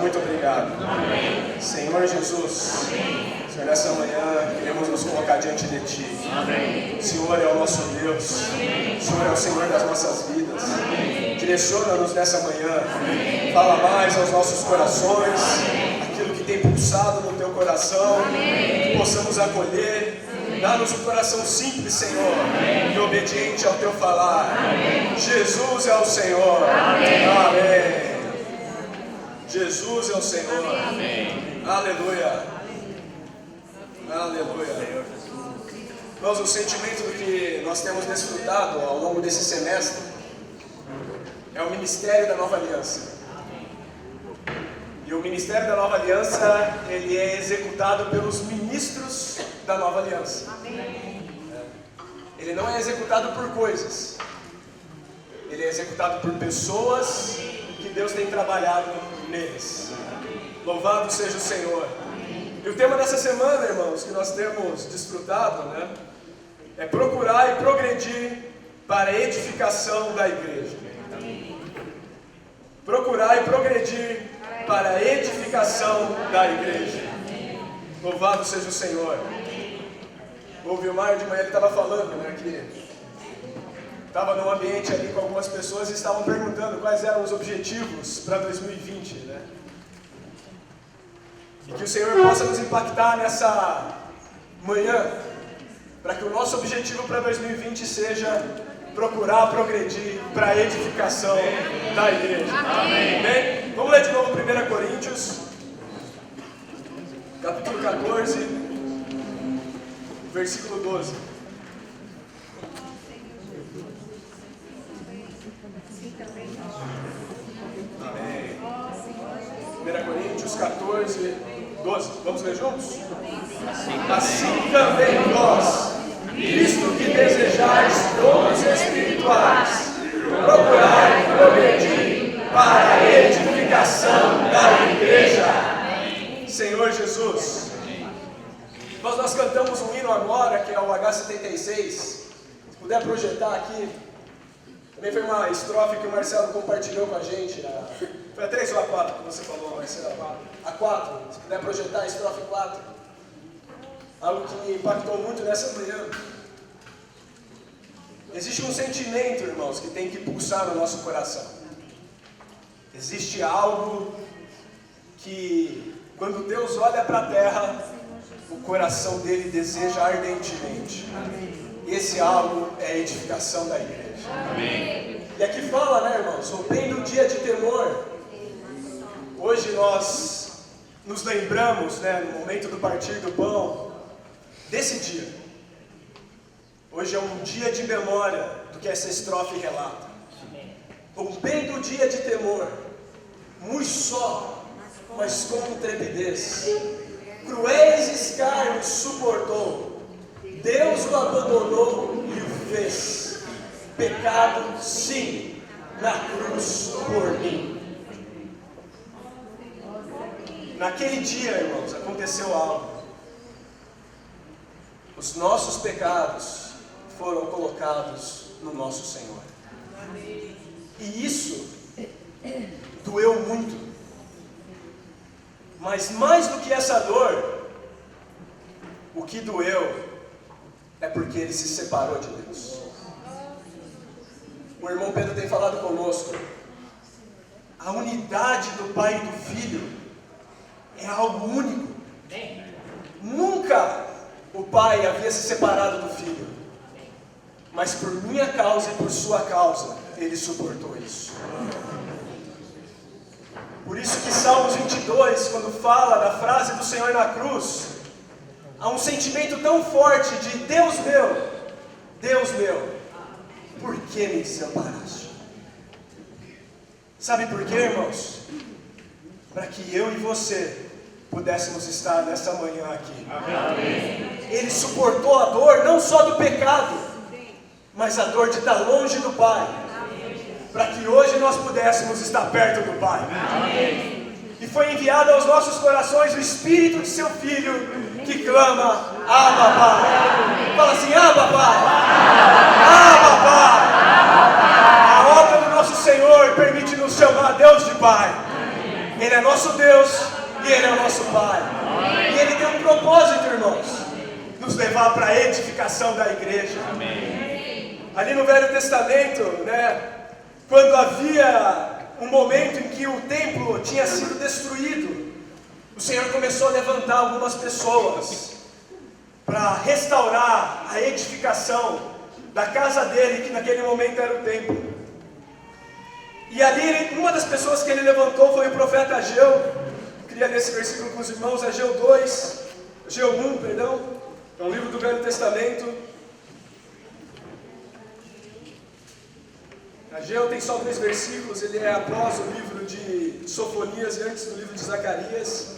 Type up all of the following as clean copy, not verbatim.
muito obrigado. Amém. Senhor Jesus, amém. Senhor, nessa manhã queremos nos colocar diante de Ti. Amém. O Senhor é o nosso Deus. Amém. O Senhor é o Senhor das nossas vidas. Amém. Direciona-nos nessa manhã. Amém. Fala mais aos nossos corações. Amém. Aquilo que tem pulsado no Teu coração. Amém. Que possamos acolher. Dá-nos um coração simples, Senhor, amém. E obediente ao Teu falar. Amém. Jesus é o Senhor. Amém. Amém. Jesus é o Senhor. Amém. Aleluia. Aleluia. Irmãos, o sentimento do que nós temos desfrutado ao longo desse semestre é o ministério da Nova Aliança. E o ministério da Nova Aliança, ele é executado pelos ministros da Nova Aliança. Amém. Ele não é executado por coisas. Ele é executado por pessoas que Deus tem trabalhado neles. Louvado seja o Senhor. E o tema dessa semana, irmãos, que nós temos desfrutado, é procurar e progredir para a edificação da igreja. Procurar e progredir para a edificação da igreja. Louvado seja o Senhor. O Vilmar de manhã ele estava falando, que estava num ambiente ali com algumas pessoas e estavam perguntando quais eram os objetivos para 2020, E que o Senhor possa nos impactar nessa manhã, para que o nosso objetivo para 2020 seja procurar progredir para a edificação da igreja. Amém. Amém? Vamos ler de novo 1 Coríntios, capítulo 14, versículo 12. Amém. 1 Coríntios 14, 12. Vamos ler juntos? Assim também vós, visto que desejais dons espirituais, procurai progredir para a edificação da igreja. Senhor Jesus, nós cantamos um hino agora, que é o H76. Se puder projetar aqui. Também foi uma estrofe que o Marcelo compartilhou com a gente. Foi a 3 ou a 4 que você falou, Marcelo? A 4. Se puder projetar a estrofe 4. Algo que me impactou muito nessa manhã. Existe um sentimento, irmãos, que tem que pulsar no nosso coração. Existe algo que, quando Deus olha para a terra, o coração dele deseja ardentemente. Esse algo é a edificação da igreja. Amém. E aqui fala, irmãos, o bem do dia de temor. Hoje nós nos lembramos, no momento do partir do pão, desse dia. Hoje é um dia de memória do que essa estrofe relata. O bem do dia de temor, muito só, mas com intrepidez. Cruéis escárnios suportou, Deus o abandonou e o fez. Pecado, sim, na cruz por mim. Naquele dia, irmãos, aconteceu algo. Os nossos pecados foram colocados no nosso Senhor. E isso doeu muito. Mas mais do que essa dor, o que doeu é porque ele se separou de Deus. O irmão Pedro tem falado conosco. A unidade do Pai e do Filho é algo único. Nunca o Pai havia se separado do Filho. Mas por minha causa e por sua causa, ele suportou isso. Por isso que Salmos 22, quando fala da frase do Senhor na cruz, há um sentimento tão forte de Deus meu, por que me desamparaste? Sabe por quê, irmãos? Para que eu e você pudéssemos estar nessa manhã aqui. Amém. Ele suportou a dor não só do pecado, mas a dor de estar longe do Pai, para que hoje nós pudéssemos estar perto do Pai. Amém. E foi enviado aos nossos corações o Espírito de seu Filho, que clama, Abba, Pai. Fala assim, Abba, Pai. Abba, Pai. A obra do nosso Senhor permite nos chamar Deus de Pai. Ele é nosso Deus e Ele é o nosso Pai. E Ele tem um propósito, irmãos, nos levar para a edificação da igreja. Ali no Velho Testamento, quando havia um momento em que o templo tinha sido destruído, o Senhor começou a levantar algumas pessoas para restaurar a edificação da casa dele, que naquele momento era o templo. E ali, uma das pessoas que ele levantou foi o profeta Ageu. Eu queria ler esse versículo com os irmãos, Ageu 1, perdão. É um livro do Velho Testamento. Ageu tem só 2 versículos, ele é após o livro de Sofonias e antes do livro de Zacarias.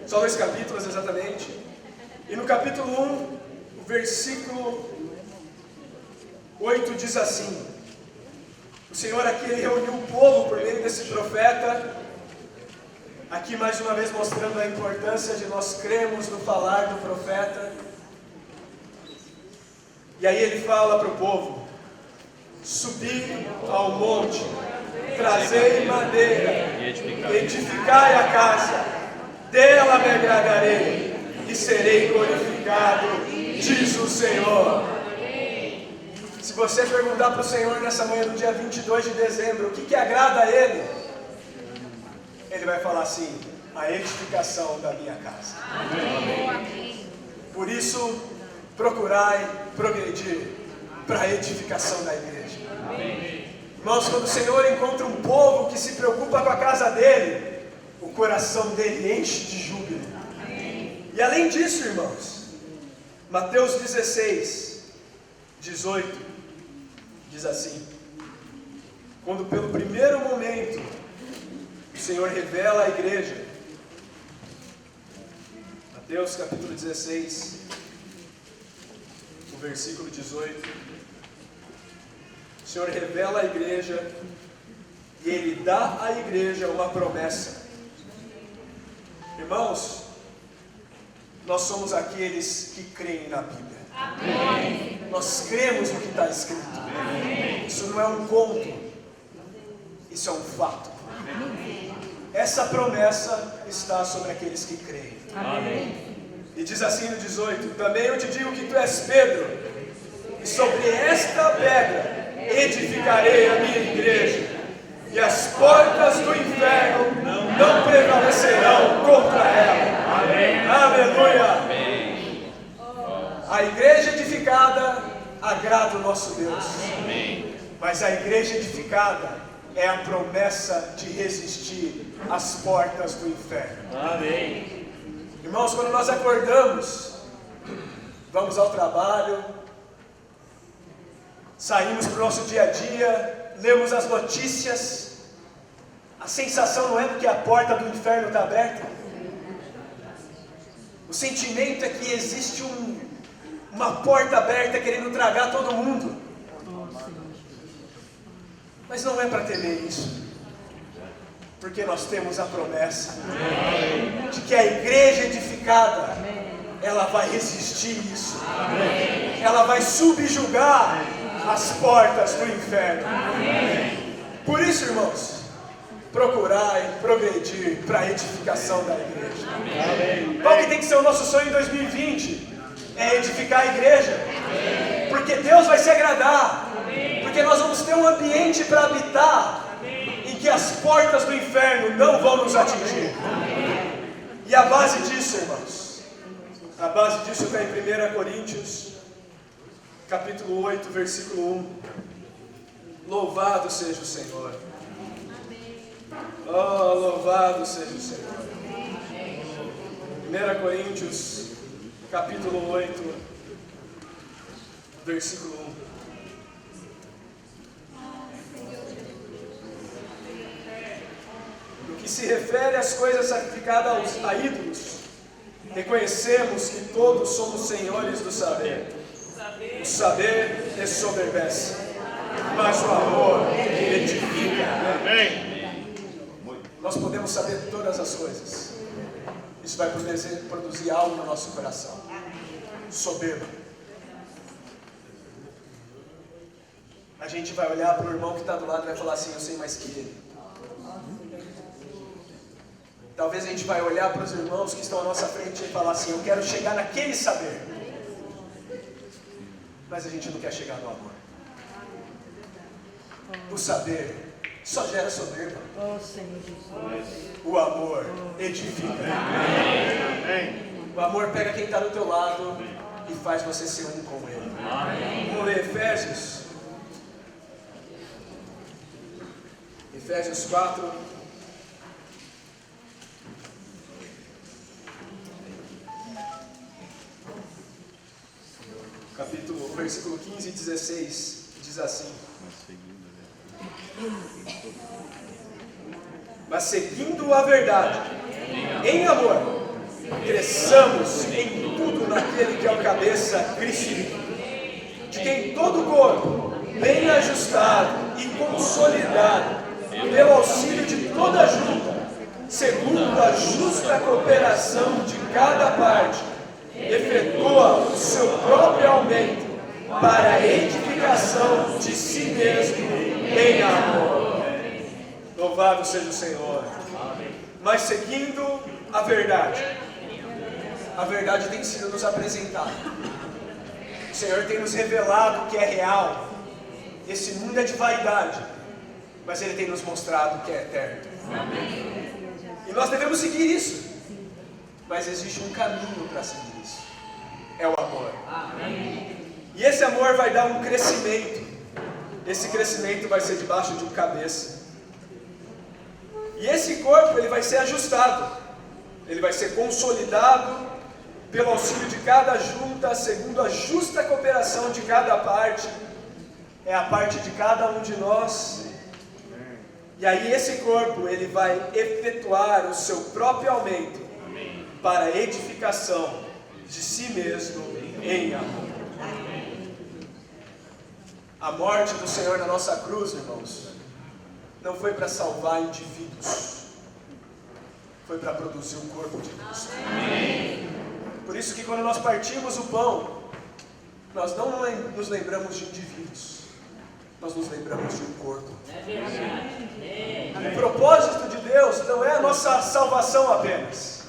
Só 2 capítulos exatamente. E no capítulo 1, o versículo 8 diz assim: o Senhor aqui ele reuniu o povo por meio desse profeta, aqui mais uma vez mostrando a importância de nós crermos no falar do profeta. E aí ele fala para o povo: subi ao monte, trazei madeira, edificai a casa, dela me agradarei e serei glorificado, diz o Senhor. Se você perguntar para o Senhor nessa manhã do dia 22 de dezembro, o que agrada a Ele? Ele vai falar assim: a edificação da minha casa. Amém. Por isso, procurai progredir para a edificação da igreja. Amém. Irmãos, quando o Senhor encontra um povo que se preocupa com a casa dele, o coração dele enche de júbilo. Amém. E além disso, irmãos, Mateus 16, 18, diz assim: quando pelo primeiro momento o Senhor revela a igreja, Mateus capítulo 16, o versículo 18, o Senhor revela a igreja e Ele dá à igreja uma promessa. Irmãos, nós somos aqueles que creem na Bíblia. Amém. Nós cremos no que está escrito. Amém. Isso não é um conto, isso é um fato. Amém. Essa promessa está sobre aqueles que creem. Amém. E diz assim no 18: também eu te digo que tu és Pedro, e sobre esta pedra edificarei a minha igreja, e as portas do inferno não prevalecerão contra ela. Amém. Aleluia. Amém. A igreja edificada agrada o nosso Deus. Amém. Mas a igreja edificada é a promessa de resistir às portas do inferno. Amém. Irmãos, quando nós acordamos, vamos ao trabalho, saímos para o nosso dia a dia, lemos as notícias, a sensação não é de que a porta do inferno está aberta. O sentimento é que existe uma porta aberta querendo tragar todo mundo. Mas não é para temer isso, porque nós temos a promessa de que a igreja edificada, ela vai resistir isso. Ela vai subjugar as portas do inferno. Por isso, irmãos, procurai progredir para a edificação da igreja. Qual que tem que ser o nosso sonho em 2020? É edificar a igreja, porque Deus vai se agradar, porque nós vamos ter um ambiente para habitar, em que as portas do inferno não vão nos atingir. E a base disso, irmãos, a base disso está em 1 Coríntios, capítulo 8, versículo 1. Louvado seja o Senhor. Oh, louvado seja o Senhor. 1 Coríntios, capítulo 8, versículo 1. No que se refere às coisas sacrificadas a ídolos, reconhecemos que todos somos senhores do saber. O saber ensoberbece, mas o amor edifica. Amém. Nós podemos saber todas as coisas. Isso vai produzir algo no nosso coração. Soberba. A gente vai olhar para o irmão que está do lado e vai falar assim: eu sei mais que ele. Talvez a gente vai olhar para os irmãos que estão à nossa frente e falar assim, eu quero chegar naquele saber. Mas a gente não quer chegar no amor. O saber só gera soberba. O amor edifica. O amor pega quem está do teu lado e faz você ser um com ele. Vamos ler Efésios. Efésios 4. Versículo 15 e 16, diz assim: mas seguindo a verdade, em amor, cresçamos em tudo naquele que é o cabeça, Cristo, de quem todo o corpo, bem ajustado e consolidado, pelo auxílio de toda a junta, segundo a justa cooperação de cada parte, efetua o seu próprio aumento para a edificação de si mesmo em amor. Louvado seja o Senhor. Mas seguindo a verdade tem sido nos apresentada. O Senhor tem nos revelado o que é real. Esse mundo é de vaidade, mas Ele tem nos mostrado o que é eterno. E nós devemos seguir isso. Mas existe um caminho para seguir isso. É o amor. E esse amor vai dar um crescimento. Esse crescimento vai ser debaixo de um cabeça. E esse corpo ele vai ser ajustado. Ele vai ser consolidado pelo auxílio de cada junta, segundo a justa cooperação de cada parte. É a parte de cada um de nós. E aí esse corpo ele vai efetuar o seu próprio aumento para a edificação de si mesmo em amor. A morte do Senhor na nossa cruz, irmãos, não foi para salvar indivíduos, foi para produzir o corpo de Cristo. Por isso que quando nós partimos o pão, nós não nos lembramos de indivíduos, nós nos lembramos de um corpo. O propósito de Deus não é a nossa salvação apenas,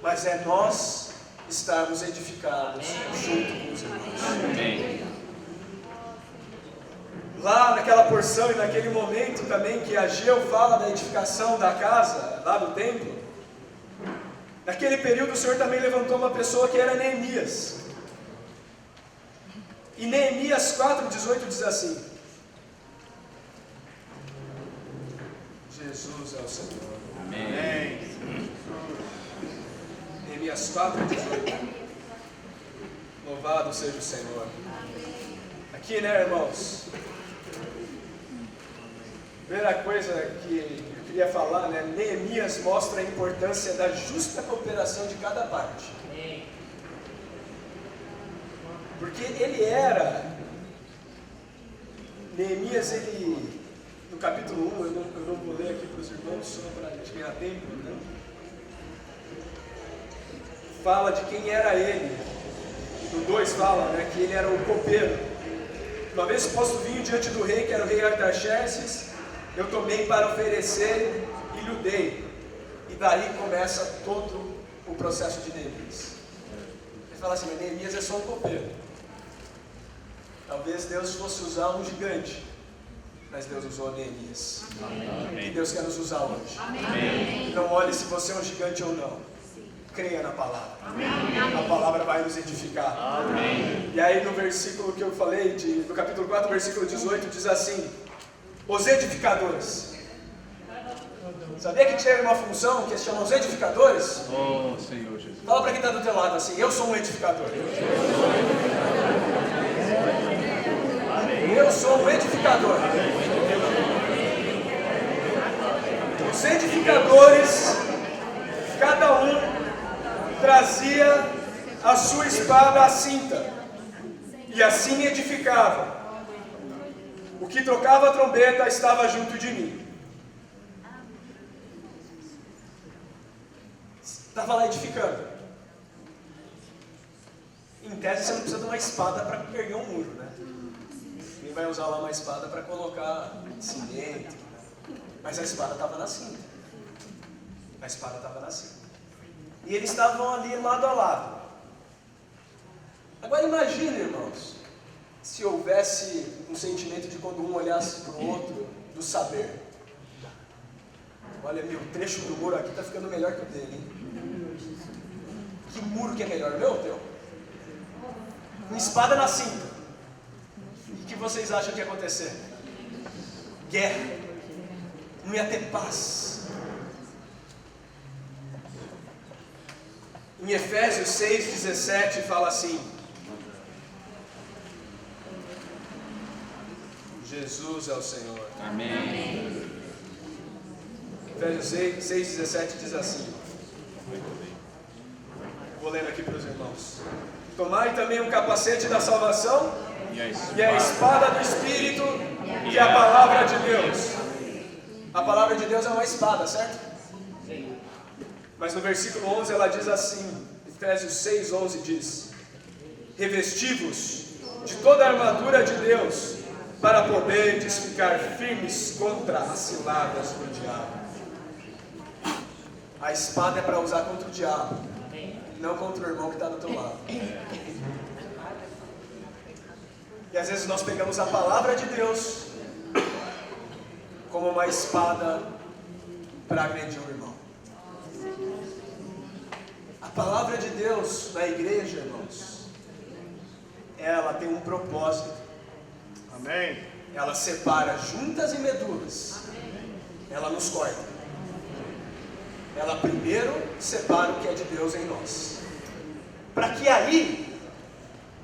mas é nós estarmos edificados junto com os irmãos. Lá naquela porção e naquele momento também que Ageu fala da edificação da casa, lá do templo, naquele período o Senhor também levantou uma pessoa que era Neemias. E Neemias 4,18 diz assim: Jesus é o Senhor. Amém. Neemias 4,18. Louvado seja o Senhor. Aqui, né, irmãos? Primeira coisa que eu queria falar, né? Neemias mostra a importância da justa cooperação de cada parte. Porque ele era... Neemias, ele... No capítulo 1, eu não vou ler aqui para os irmãos, só para a gente ganhar tempo, né? Fala de quem era ele. No 2 fala, né, que ele era o copeiro. Uma vez posto vinho diante do rei, que era o rei Artaxerxes, eu tomei para oferecer e lhe dei. E daí começa todo o processo de Neemias. Ele fala assim, mas Neemias é só um copeiro. Talvez Deus fosse usar um gigante, mas Deus usou Neemias. E Deus quer nos usar hoje. Amém. Não olhe se você é um gigante ou não. Creia na palavra. Amém. A palavra vai nos edificar. Amém. E aí no versículo que eu falei, no capítulo 4, versículo 18, diz assim: os edificadores. Sabia que tinha uma função que se chama os edificadores? Oh, Senhor Jesus. Fala para quem está do teu lado assim: eu sou um edificador. Eu sou um edificador. Os edificadores, cada um trazia a sua espada à cinta, e assim edificava. O que tocava a trombeta estava junto de mim. Estava lá edificando. Em tese você não precisa de uma espada para erguer um muro, né? Ninguém vai usar lá uma espada para colocar cimento. Mas a espada estava na cinta. A A espada estava na cinta. E eles estavam ali lado a lado. Agora imagine, irmãos, se houvesse um sentimento de quando um olhasse para o outro, do saber. Olha, meu trecho do muro aqui está ficando melhor que o dele, hein? Que muro que é melhor, meu ou teu? Uma espada na cinta. E o que vocês acham que ia acontecer? Guerra. Não ia ter paz. Em Efésios 6,17 fala assim: Jesus é o Senhor. Amém. Efésios 6,17 diz assim. Vou lendo aqui para os irmãos. Tomai também o capacete da salvação e a espada do Espírito, que é a palavra de Deus. A palavra de Deus é uma espada, certo? Mas no versículo 11 ela diz assim, Efésios 6,11 diz: revesti-vos de toda a armadura de Deus, para poderdes ficar firmes contra as ciladas do diabo. A espada é para usar contra o diabo, não contra o irmão que está do teu lado. E às vezes nós pegamos a palavra de Deus como uma espada para agredir o irmão. A palavra de Deus na igreja, irmãos, ela tem um propósito. Amém. Ela separa juntas e medulas. Ela nos corta. Ela primeiro separa o que é de Deus em nós, para que aí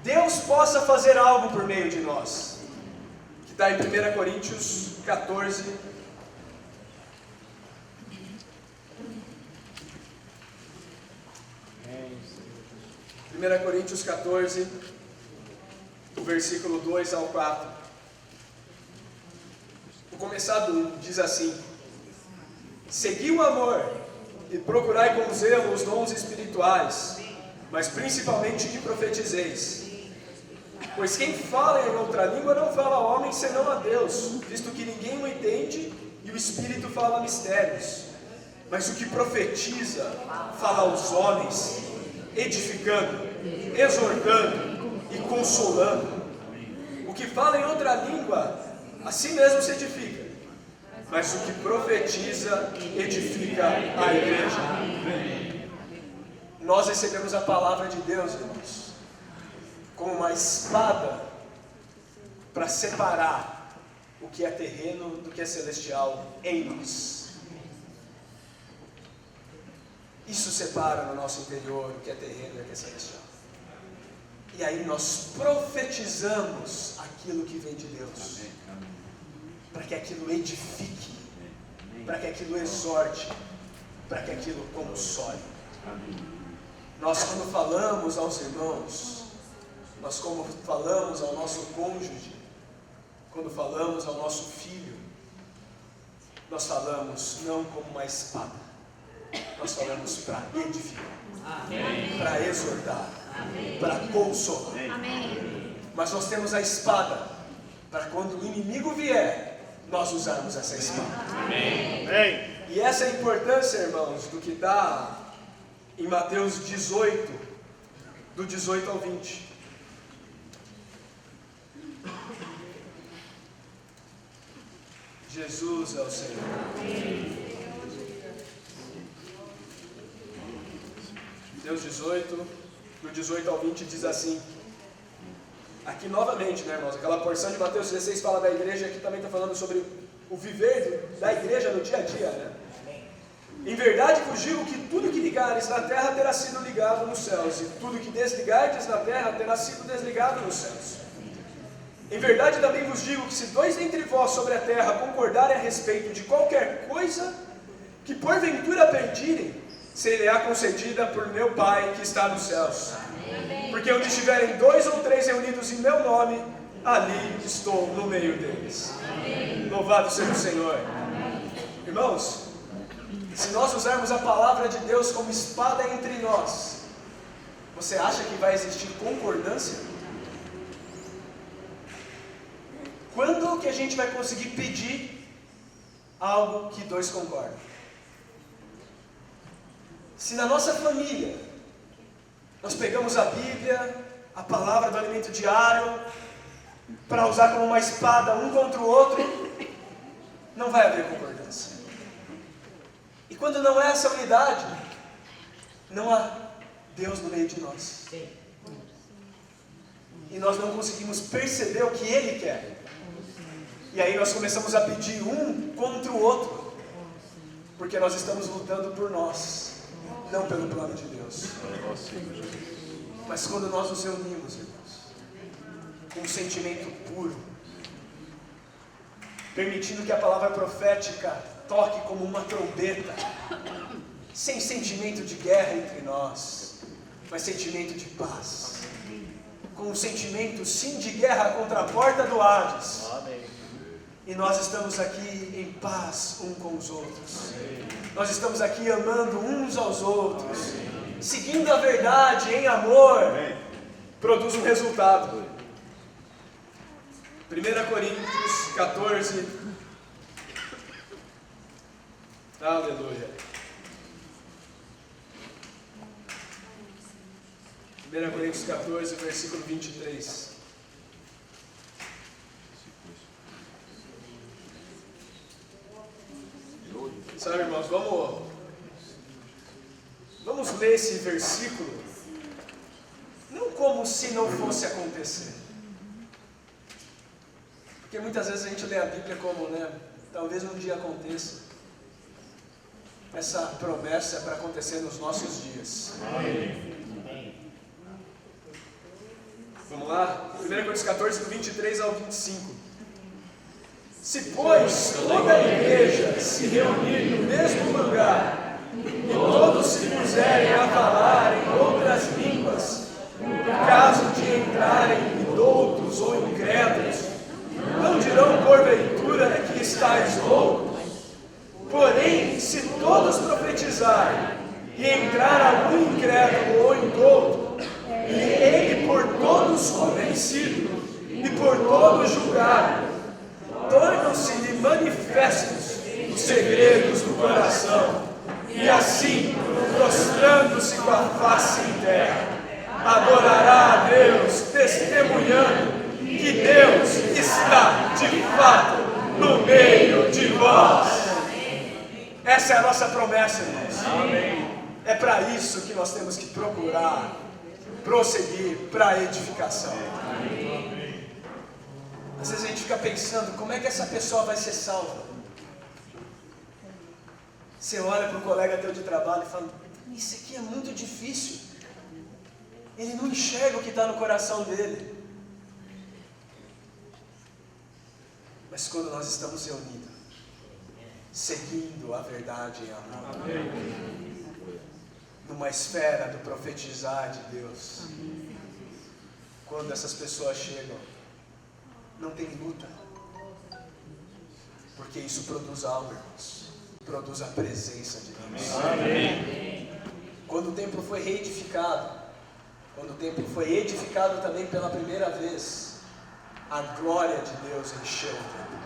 Deus possa fazer algo por meio de nós, que está em 1 Coríntios 14, Coríntios 14, o versículo 2 ao 4. Vou começar do 1, diz assim: segui o amor e procurai com zelo os dons espirituais, mas principalmente que profetizeis. Pois quem fala em outra língua não fala ao homem senão a Deus, visto que ninguém o entende e o Espírito fala mistérios. Mas o que profetiza fala aos homens, edificando, exortando e consolando. O que fala em outra língua, a si mesmo se edifica, mas o que profetiza edifica a igreja. Nós recebemos a palavra de Deus, irmãos, como uma espada para separar o que é terreno do que é celestial em nós. Isso separa no nosso interior o que é terreno e o que é celestial. E aí nós profetizamos aquilo que vem de Deus, para que aquilo edifique, para que aquilo exorte, para que aquilo console. Nós, quando falamos aos irmãos, nós, como falamos ao nosso cônjuge, quando falamos ao nosso filho, nós falamos não como uma espada, nós falamos para edificar, para exortar, para consolar. Mas nós temos a espada para quando o inimigo vier, nós usarmos essa espada. Amém. E essa é a importância, irmãos, do que está em Mateus 18, do 18 ao 20. Jesus é o Senhor. Mateus 18, do 18 ao 20 diz assim. Aqui novamente, né, irmãos? Aquela porção de Mateus 16 fala da igreja, aqui também está falando sobre o viver da igreja no dia a dia, né? Em verdade vos digo que tudo que ligares na terra terá sido ligado nos céus, e tudo que desligardes na terra terá sido desligado nos céus. Em verdade também vos digo que se dois dentre vós sobre a terra concordarem a respeito de qualquer coisa que porventura pedirem, ser-lhe-á concedida por meu Pai que está nos céus. Porque onde estiverem 2 ou 3 reunidos em meu nome, ali estou no meio deles. Louvado seja o Senhor. Irmãos, se nós usarmos a palavra de Deus como espada entre nós, você acha que vai existir concordância? Quando que a gente vai conseguir pedir algo que dois concordam? Se na nossa família nós pegamos a Bíblia, a palavra do alimento diário, para usar como uma espada um contra o outro, não vai haver concordância. E quando não é essa unidade, não há Deus no meio de nós. E nós não conseguimos perceber o que Ele quer. E aí nós começamos a pedir um contra o outro, porque nós estamos lutando por nós, não pelo plano de Deus. Mas quando nós nos reunimos, irmãos, com um sentimento puro, permitindo que a palavra profética toque como uma trombeta, sem sentimento de guerra entre nós, mas sentimento de paz, com um sentimento sim de guerra contra a porta do Hades. E nós estamos aqui em paz um com os outros. Nós estamos aqui amando uns aos outros, seguindo a verdade em amor, produz um resultado. 1 Coríntios 14. Aleluia. 1 Coríntios 14, versículo 23. Sabe, irmãos, vamos ler esse versículo não como se não fosse acontecer. Porque muitas vezes a gente lê a Bíblia como, talvez um dia aconteça. Essa promessa é para acontecer nos nossos dias. Amém. Vamos lá? 1 Coríntios 14, do 23 ao 25. Se, pois, toda a igreja se reunir no mesmo lugar, e todos se puserem a falar em outras línguas, no caso de entrarem indoutos ou incrédulos, não dirão porventura que estáis loucos? Porém, se todos profetizarem, e entrar algum incrédulo ou indouto, e ele por todos convencido, e por todos julgado, tornam-se-lhe manifestos os segredos do coração, e assim, prostrando-se com a face em terra, adorará a Deus, testemunhando que Deus está de fato no meio de vós. Essa é a nossa promessa, irmãos. Amém. É para isso que nós temos que procurar prosseguir para a edificação. Amém. Às vezes a gente fica pensando, como é que essa pessoa vai ser salva? Você olha para um colega teu de trabalho e fala, isso aqui é muito difícil. Ele não enxerga o que está no coração dele. Mas quando nós estamos reunidos, seguindo a verdade em amor, amém, numa esfera do profetizar de Deus, amém, quando essas pessoas chegam, não tem luta, porque isso produz algo, irmãos, produz a presença de Deus. Amém. Quando o templo foi reedificado, quando o templo foi edificado também pela primeira vez, a glória de Deus encheu o templo.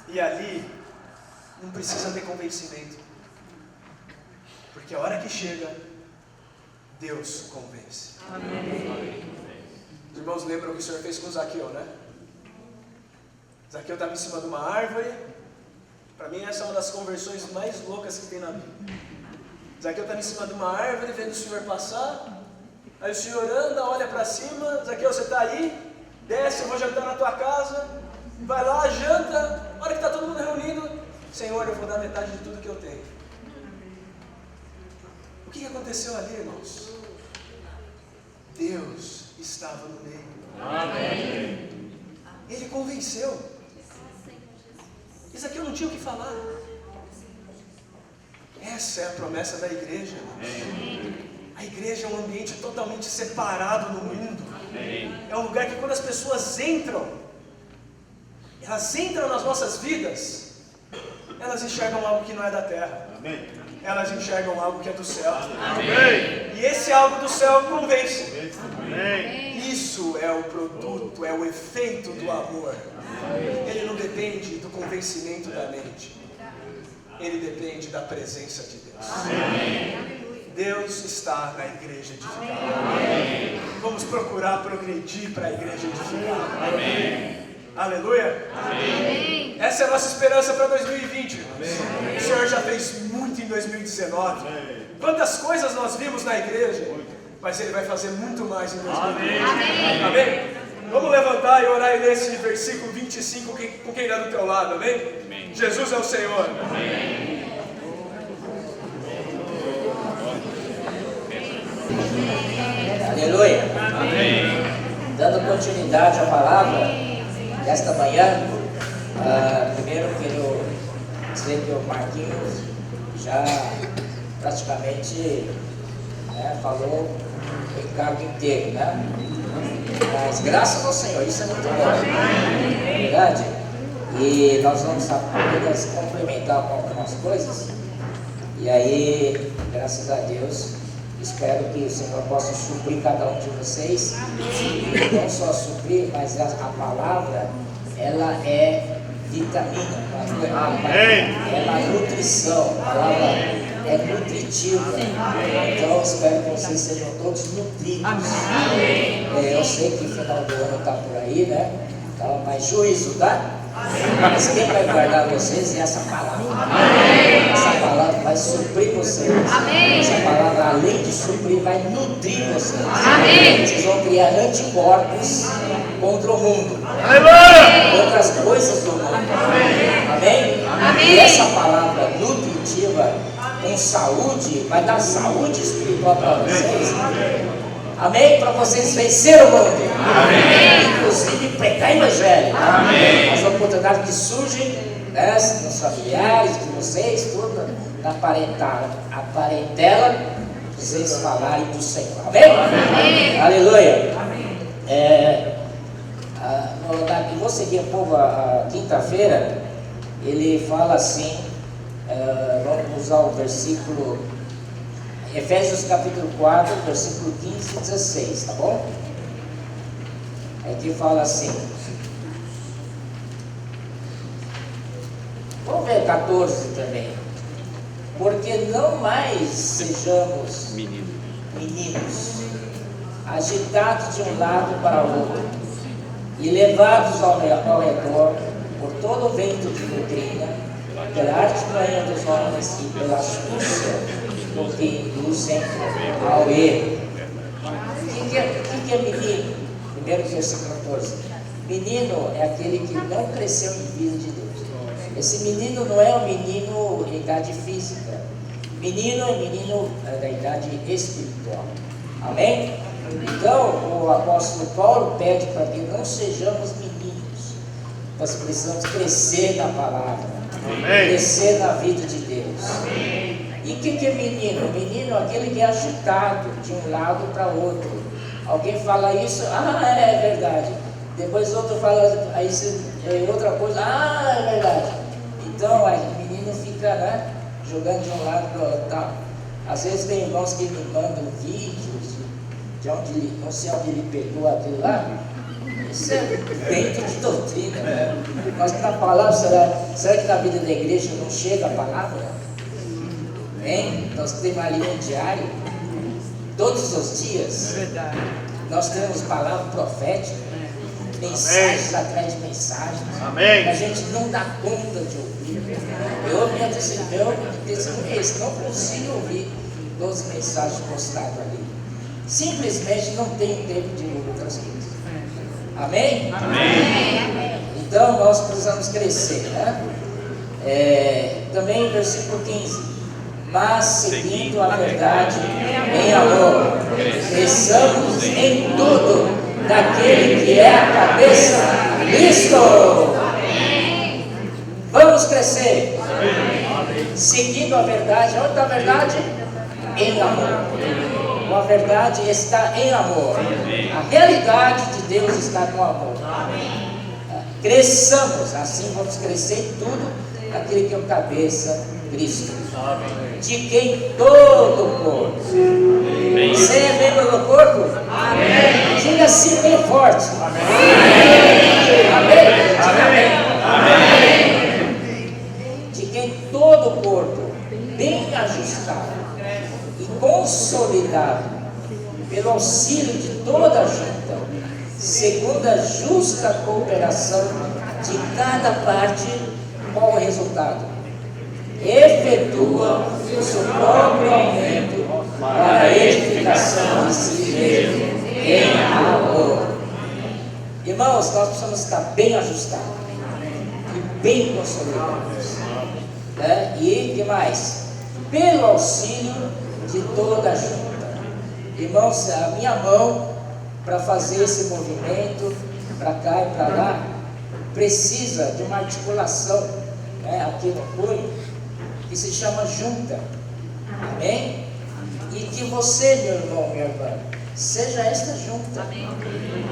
E ali não precisa ter convencimento, porque a hora que chega, Deus convence. Amém. Os irmãos lembram o que o Senhor fez com Zaqueu, né? Zaqueu estava em cima de uma árvore. Para mim essa é uma das conversões mais loucas que tem na Bíblia. Zaqueu estava em cima de uma árvore, vendo o Senhor passar. Aí o Senhor anda, olha para cima. Zaqueu, você está aí? Desce, eu vou jantar na tua casa. Vai lá, janta. A hora que está todo mundo reunido, Senhor, eu vou dar metade de tudo que eu tenho. O que aconteceu ali, irmãos? Deus estava no meio. Amém. Ele convenceu. Isso aqui eu não tinha o que falar. Essa é a promessa da igreja, irmãos. A igreja é um ambiente totalmente separado no mundo. É um lugar que quando as pessoas entram, elas entram nas nossas vidas, elas enxergam algo que não é da terra. Amém. Elas enxergam algo que é do céu. Amém. E esse algo do céu convence. Amém. Isso é o produto, é o efeito do amor. Amém. Ele não depende do convencimento da mente. ele depende da presença de Deus. Amém. Deus está na igreja edificada. Vamos procurar progredir para a igreja edificada. Amém. Aleluia. Amém. Essa é a nossa esperança para 2020. O Senhor já fez muito em 2019. Quantas coisas nós vimos na igreja, mas Ele vai fazer muito mais em 2020. Amém. Amém? Vamos levantar e orar nesse versículo 25 com quem está do teu lado. Amém? Amém. Jesus é o Senhor. Amém. Aleluia. Amém. Dando continuidade à palavra desta manhã, primeiro quero dizer que o Marquinhos já praticamente falou o encargo inteiro, né? Mas graças ao Senhor, isso é muito bom, não é verdade? E nós vamos apenas complementar com algumas coisas. E aí, graças a Deus, espero que o Senhor possa suprir cada um de vocês. E não só suprir, mas a palavra, ela é vitamina, ela é nutrição, a palavra é nutritiva. Então, espero que vocês sejam todos nutridos. Eu sei que o final do ano está por aí, né? Então, mas juízo, tá? Mas quem vai guardar vocês é essa palavra. Essa palavra vai suprir vocês. Essa palavra, além de suprir, vai nutrir vocês. Vocês vão criar anticorpos contra o mundo, contra as coisas do mundo. Amém? E essa palavra nutritiva, com saúde, vai dar saúde espiritual para vocês. Amém? Para vocês vencerem o mundo. Amém. Inclusive pregar evangelho. Amém. As oportunidades que surgem, né, nos familiares de vocês, tudo na parentela, vocês falarem do Senhor. Amém? Amém. Aleluia. Amém. Vou seguir um pouco a quinta-feira. Ele fala assim, vamos usar o versículo Efésios capítulo 4, versículo 15 e 16, tá bom? Aqui fala assim. Vamos ver 14 também. Porque não mais sejamos meninos, agitados de um lado para o outro, e levados ao redor por todo o vento de doutrina, pela artimanha dos homens e pela astúcia que induzem ao erro. O que é menino? Primeiro versículo 14. Menino é aquele que não cresceu em vida de Deus. Esse menino não é um menino em idade física. Menino é menino da idade espiritual. Amém? Então, o apóstolo Paulo pede para que não sejamos meninos. Nós precisamos crescer na palavra. Amém. Crescer na vida de Deus. Amém. E o que é menino? Menino é aquele que é agitado de um lado para o outro. Alguém fala isso, é verdade. Depois outro fala isso, outra coisa, é verdade. Então, o menino fica, né, jogando de um lado para o outro. Tá? Às vezes tem irmãos que me mandam vídeos de onde ele, não sei onde ele pegou aquilo lá. Isso é dentro de doutrina, né? Mas na palavra, será que na vida da igreja não chega a palavra? Hein? Nós temos ali um diário, todos os dias. Verdade. Nós temos palavra profética, mensagens atrás de mensagens. Amém. A gente não dá conta de ouvir. Eu não consigo ouvir todas as mensagens postadas ali. Simplesmente não tenho tempo de ouvir outras coisas. Amém? Amém. Então nós precisamos crescer, né? Também versículo 15. Mas seguindo a verdade em amor, cresçamos em tudo daquele que é a cabeça, Cristo. Vamos crescer. Seguindo a verdade. Onde está a verdade? Em amor. A verdade está em amor. A realidade de Deus está no amor. Cresçamos, assim vamos crescer em tudo daquele que é o cabeça, Cristo, de quem todo o corpo. Você é membro do corpo? Amém. Diga assim bem forte. Amém. Amém. Amém. De quem todo o corpo bem ajustado e consolidado pelo auxílio de toda a junta, segundo a justa cooperação de cada parte. Qual o resultado? Efetua o seu próprio aumento para a edificação de si mesmo em amor. Irmãos, nós precisamos estar bem ajustados e bem consolidados, né? E que mais? Pelo auxílio de toda a junta. Irmãos, a minha mão para fazer esse movimento para cá e para lá precisa de uma articulação, né, aqui no punho, que se chama junta. Amém? E que você, meu irmão, minha irmã, seja esta junta.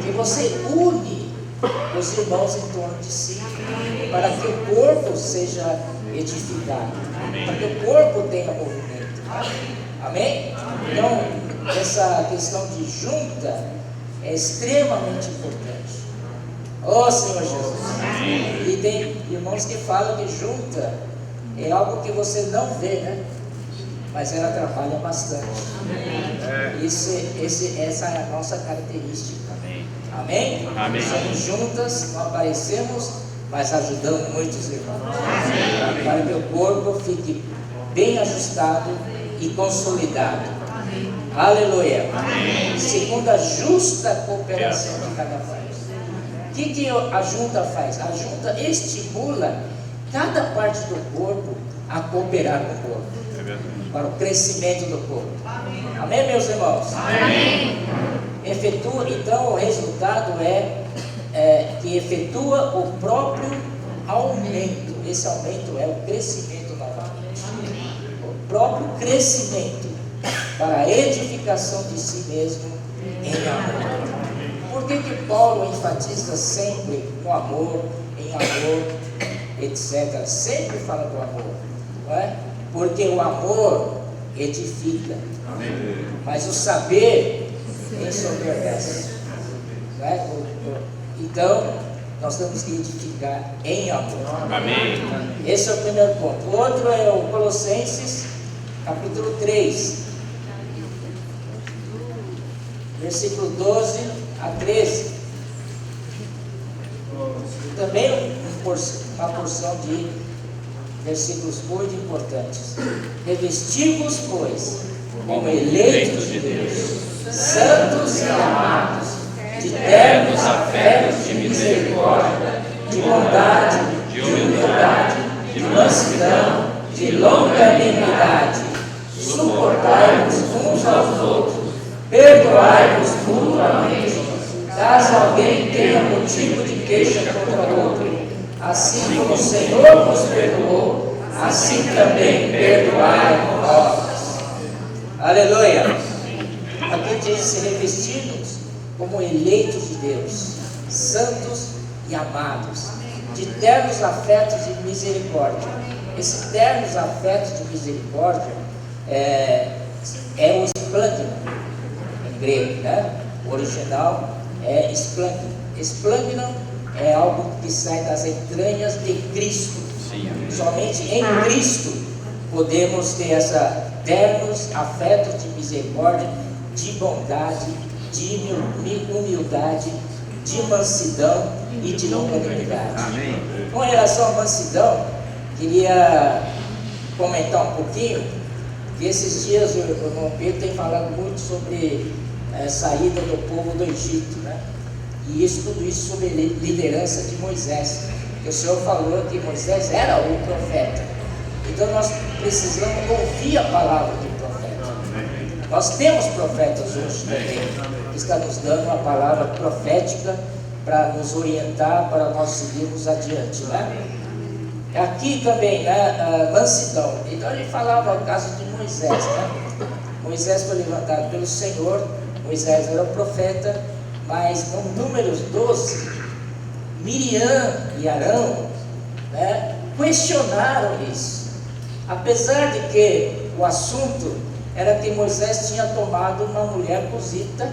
Que você une os irmãos em torno de si, para que o corpo seja edificado, para que o corpo tenha movimento. Amém? Então, essa questão de junta é extremamente importante. Oh, Senhor Jesus. E tem irmãos que falam que junta é algo que você não vê, né? Mas ela trabalha bastante. Essa é a nossa característica. Amém? Amém. Somos juntas, não aparecemos, mas ajudamos muitos irmãos. Para que o corpo fique bem ajustado e consolidado. Aleluia. Segundo a justa cooperação de cada parte. O que a junta faz? A junta estimula cada parte do corpo a cooperar com o corpo, para o crescimento do corpo. Amém, meus irmãos? Amém. Efetua, então, o resultado é que efetua o próprio aumento. Esse aumento é o crescimento novamente. O próprio crescimento para a edificação de si mesmo em amor. Por que Paulo enfatiza sempre no amor, em amor, etc. Sempre fala do amor, não é? Porque o amor edifica, mas o saber ensoberbece, não é? Então, nós temos que edificar em amor. Amém. Esse é o primeiro ponto. O outro é o Colossenses, capítulo 3, versículo 12 a 13. Também uma porção de versículos muito importantes. Revesti-vos, pois, como eleitos de Deus, santos e amados, de ternos afetos de misericórdia, de bondade, de humildade, de mansidão, de longanimidade. Suportai-vos uns aos outros, perdoai-vos mutuamente, caso alguém tenha motivo de queixa contra outro. Assim como o Senhor vos perdoou, assim também perdoai vós. Aleluia! Aqui diz: revestidos como eleitos de Deus, santos e amados, de ternos afetos de misericórdia. Esse ternos afetos de misericórdia é o esplândino, em grego, né? O original é esplândino. Esplândino é algo que sai das entranhas de Cristo. Somente em Cristo podemos ter essa ternos afetos de misericórdia, de bondade, de humildade, de mansidão e de longanimidade. Com relação à mansidão, queria comentar um pouquinho, que esses dias o irmão Pedro tem falado muito sobre a saída do povo do Egito, né? E tudo isso sob liderança de Moisés. O Senhor falou que Moisés era o profeta. Então nós precisamos ouvir a palavra do profeta. Nós temos profetas hoje também, que estão nos dando uma palavra profética para nos orientar, para nós seguirmos adiante, né? Aqui também, né, a mansidão. Então ele falava o caso de Moisés, né? Moisés foi levantado pelo Senhor. Moisés era o profeta, mas no Números 12, Miriam e Arão, né, questionaram isso. Apesar de que o assunto era que Moisés tinha tomado uma mulher cusita,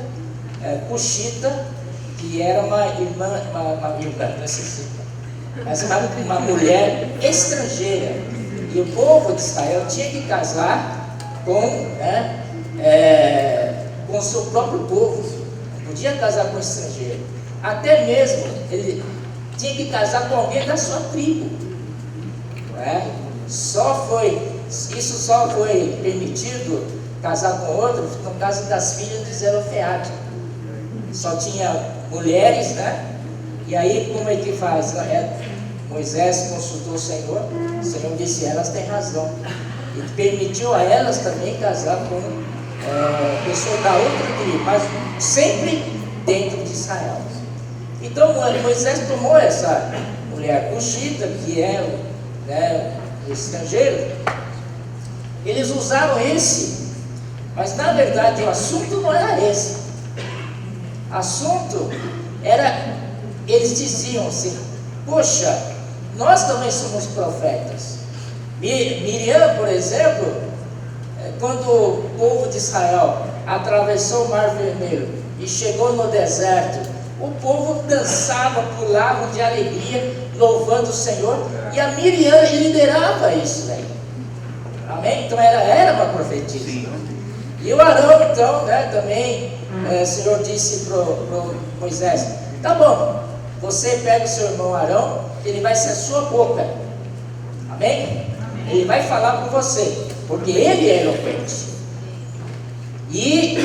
cuxita, que era uma mulher estrangeira, E o povo de Israel tinha que casar com o seu próprio povo, não podia casar com estrangeiro. Até mesmo ele tinha que casar com alguém da sua tribo. Não é? Isso só foi permitido casar com outro no caso das filhas de Zelofeade. Só tinha mulheres, né? E aí como é que faz? Moisés consultou o Senhor disse: elas têm razão. E permitiu a elas também casar com pessoa da outra tribo, mas sempre dentro de Israel. Então Moisés tomou essa mulher cuxita, que é o estrangeiro. Eles usaram esse, mas na verdade o assunto não era esse. O assunto era, eles diziam assim: poxa, nós também somos profetas. Miriam, por exemplo, quando o povo de Israel atravessou o Mar Vermelho e chegou no deserto, o povo dançava, pulava de alegria, louvando o Senhor, e a Miriam liderava isso daí. Amém? Então era uma profetisa. E o Arão, então, também, o Senhor disse para Moisés: tá bom, você pega o seu irmão Arão, ele vai ser a sua boca. Amém? Ele vai falar por você, porque ele é eloquente. E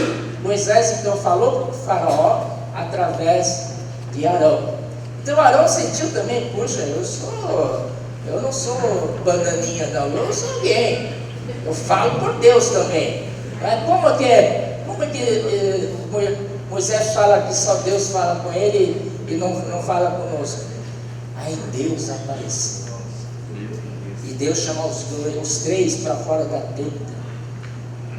Moisés então falou para o faraó através de Arão. Então Arão sentiu também: puxa, eu não sou bananinha não, eu sou alguém, eu falo por Deus também. Mas como é que Moisés fala que só Deus fala com ele e não fala conosco? Aí Deus apareceu. E Deus chama os três para fora da tenda.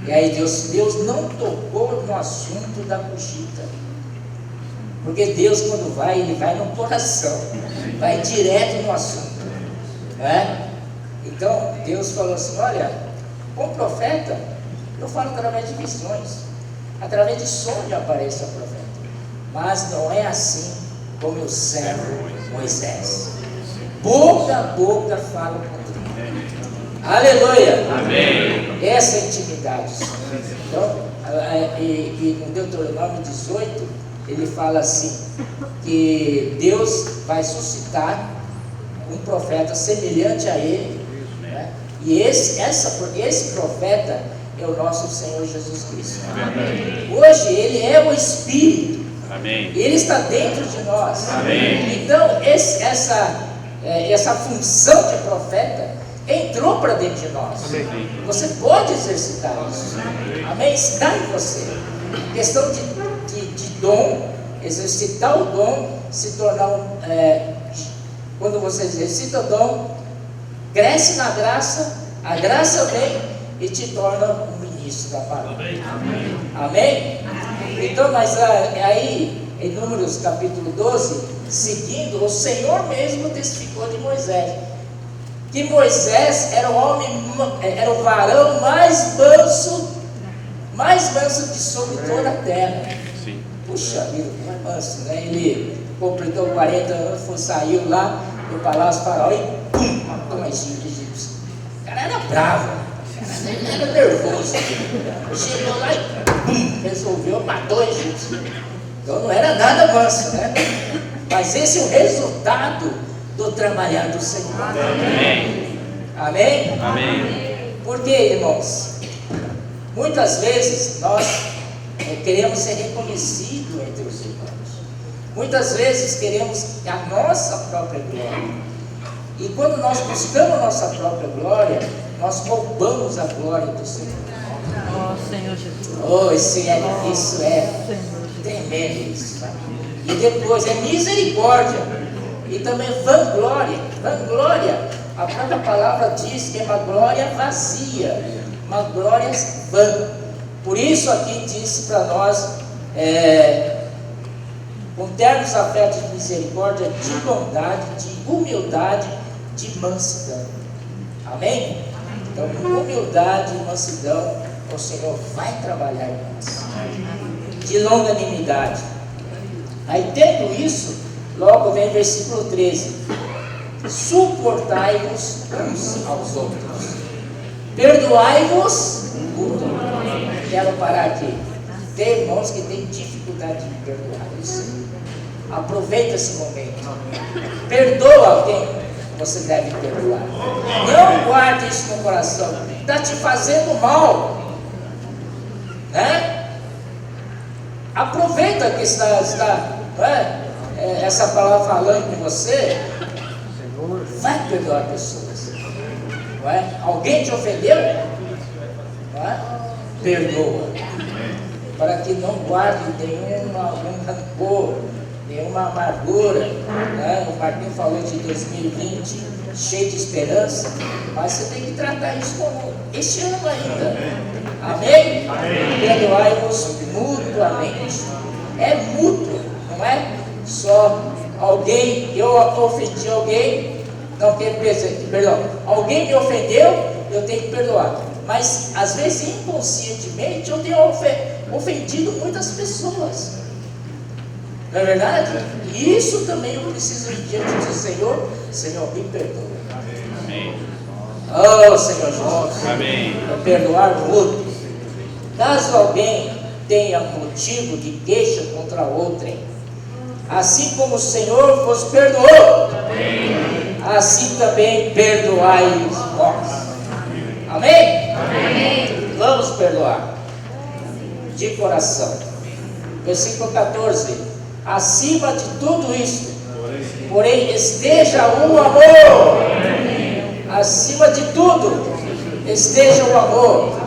E aí Deus não tocou no assunto da cuxita. Porque Deus, quando vai, ele vai no coração, vai direto no assunto. Né? Então Deus falou assim: olha, com o profeta eu falo através de visões, através de sonho aparece o profeta. Mas não é assim com meu servo Moisés. Boca a boca fala comigo. Aleluia! Amém. Essa é a intimidade. Então, e no Deuteronômio 18, ele fala assim, que Deus vai suscitar um profeta semelhante a ele, né? E esse profeta é o nosso Senhor Jesus Cristo. Amém. Hoje ele é o Espírito. Amém. Ele está dentro de nós. Amém. Então essa função de profeta entrou para dentro de nós. Amém. Você pode exercitar isso. Amém? Está em você. Questão de dom, exercitar o dom, se tornar quando você exercita o dom, cresce na graça, a graça vem e te torna um ministro da palavra. Amém? Amém? Amém? Então, mas aí, em Números capítulo 12, seguindo, o Senhor mesmo testificou de Moisés, que Moisés era era o varão mais manso de sobre toda a terra. Sim. Puxa vida, como é manso, né? Ele completou 40 anos, saiu lá do palácio faraó e pum, matou mais egípcio. O cara era bravo, ele era nervoso. Chegou lá e resolveu, matou o egípcio. Então não era nada manso, né? Mas esse é o resultado do trabalhar do Senhor. Amém. Amém? Amém. Por quê, irmãos? Muitas vezes nós queremos ser reconhecidos entre os irmãos. Muitas vezes queremos a nossa própria glória. E quando nós buscamos a nossa própria glória, nós roubamos a glória do Senhor. Oh, Senhor Jesus. Oh, isso é tremendo isso. E depois é misericórdia. E também vanglória. Vanglória, a própria palavra diz que é uma glória vazia, uma glória vã. Por isso aqui disse para nós, com ternos afetos de misericórdia, de bondade, de humildade, de mansidão. Amém? Então, com humildade e mansidão, o Senhor vai trabalhar em nós. De longanimidade. Aí, tendo isso, logo vem versículo 13. suportai-vos uns aos outros, perdoai-vos mútuamente. Quero parar aqui. Tem irmãos que têm dificuldade de perdoar. Aproveita esse momento. Perdoa alguém que você deve perdoar. Não guarde isso no coração. Está te fazendo mal, né? Aproveita que está essa palavra falando com você. Vai perdoar pessoas, não é? Alguém te ofendeu? Não é? Perdoa, para que não guarde nenhum rancor, nenhuma amargura, né? O Marquinhos falou de 2020 cheio de esperança, mas você tem que tratar isso como este ano ainda. Amém? Perdoai-vos mutuamente. É mútuo, não é só alguém, eu ofendi alguém, não quero perdão, alguém me ofendeu, eu tenho que perdoar. Mas às vezes inconscientemente eu tenho ofendido muitas pessoas. Não é verdade? E isso também eu preciso ir diante do Senhor. Senhor, me perdoa. Amém. Oh, Senhor Jesus. Amém. Perdoar o outro. Caso alguém tenha motivo de queixa contra outrem, assim como o Senhor vos perdoou, assim também perdoai vós. Amém? Amém? Vamos perdoar de coração. Versículo 14. Acima de tudo isto, porém, esteja o amor. Acima de tudo, esteja o amor.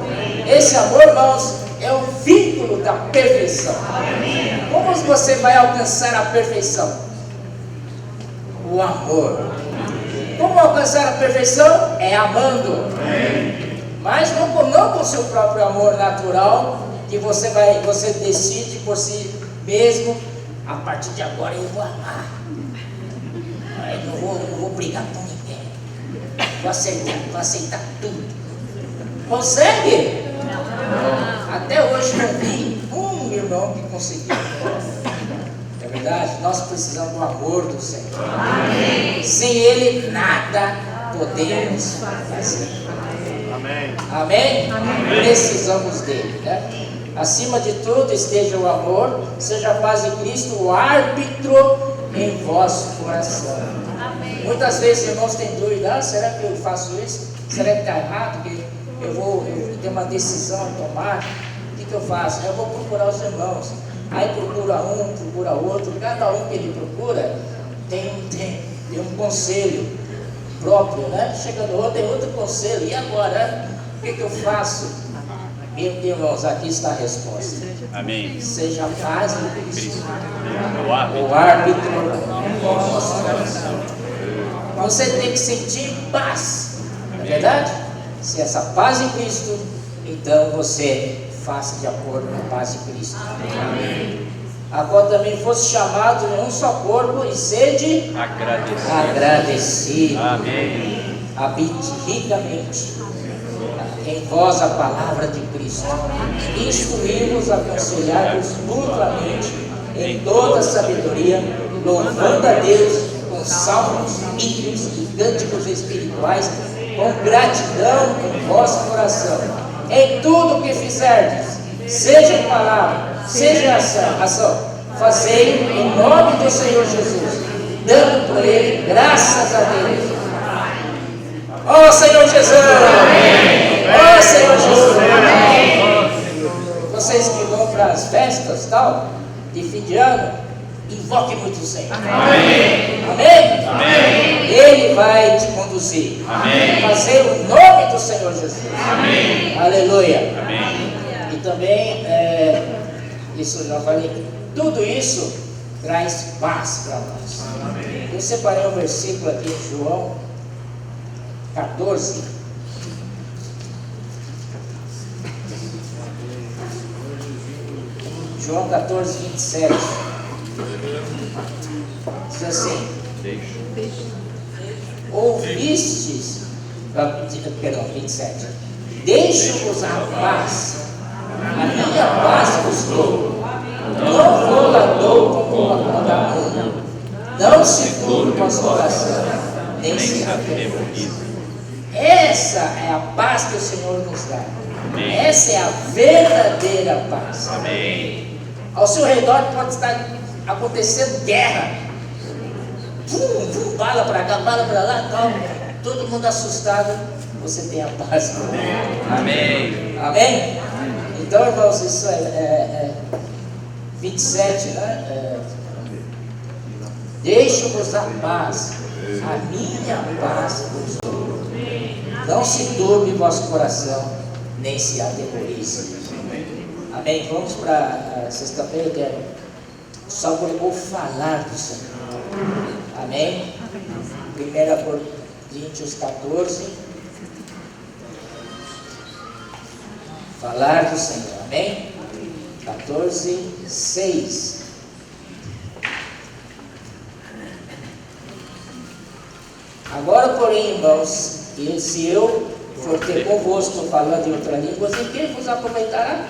Esse amor, irmãos, é o vínculo da perfeição. Como você vai alcançar a perfeição? O amor. Como alcançar a perfeição? É amando. Mas não com o seu próprio amor natural, que você decide por si mesmo. A partir de agora eu vou amar. Eu não vou brigar com ninguém. Vou aceitar tudo. Consegue? Não. Até hoje não vi um irmão que conseguiu. É verdade? Nós precisamos do amor do Senhor. Amém. Sem Ele nada podemos fazer. Amém. Amém? Amém? Precisamos dele, né? Acima de tudo esteja o amor, seja a paz de Cristo o árbitro em vosso coração. Amém. Muitas vezes irmãos têm dúvida, será que eu faço isso? Será que está errado? Que eu tenho uma decisão a tomar, o que eu faço? Eu vou procurar os irmãos, aí procura um, procura outro, cada um que ele procura tem um conselho próprio, né? Chega no outro, tem outro conselho, e agora? O que eu faço? Irmãos, aqui está a resposta. Amém. Seja a paz de Cristo O árbitro em vosso coração. Você tem que sentir paz, não é verdade? Se essa paz em Cristo, então você faça de acordo com a paz de Cristo. Amém. A qual também fosse chamado em um só corpo e sede agradecido. Amém. Habite ricamente em vós a palavra de Cristo. Instruí-vos, aconselhar-vos mutuamente em toda sabedoria, louvando a Deus com salmos, hinos e cânticos espirituais, com gratidão em vosso coração. Em tudo o que fizerdes, seja em palavra, seja em ação, fazei em nome do Senhor Jesus, dando por Ele graças a Deus. Ó Senhor Jesus! Ó Senhor Jesus! Vocês que vão para as festas tal, de fim de ano, invoque muito o Senhor. Amém. Amém? Amém. Ele vai te conduzir. Amém. Fazer o nome do Senhor Jesus. Amém. Aleluia. Amém. E também, isso eu já falei, tudo isso traz paz para nós. Amém. Eu separei um versículo aqui em João 14. João 14, 27. Diz assim: ouvistes, perdão, 27. Deixo-vos a paz, a minha paz vos dou. Não vou lá dou como a da mundo. Não se turbe o vosso coração, nem se se atemorize. atemorize. Essa é a paz que o Senhor nos dá. Amém. Essa é a verdadeira paz. Amém. Ao seu redor pode estar acontecendo guerra. Bala para cá, bala para lá, tal. Todo mundo assustado. Você tem a paz. Amém. Amém? Então, irmãos, isso é 27, né? Deixo-vos a paz, a minha paz vos dou. Não se turbe vosso coração, nem se atemorize. Amém? Vamos para sexta-feira, que é sobre o falar do Senhor. Amém? 1 Coríntios 14. Falar do Senhor. Amém? 14, 6. Agora, porém, irmãos, se eu for ter convosco falando em outra língua, em que vos aproveitará?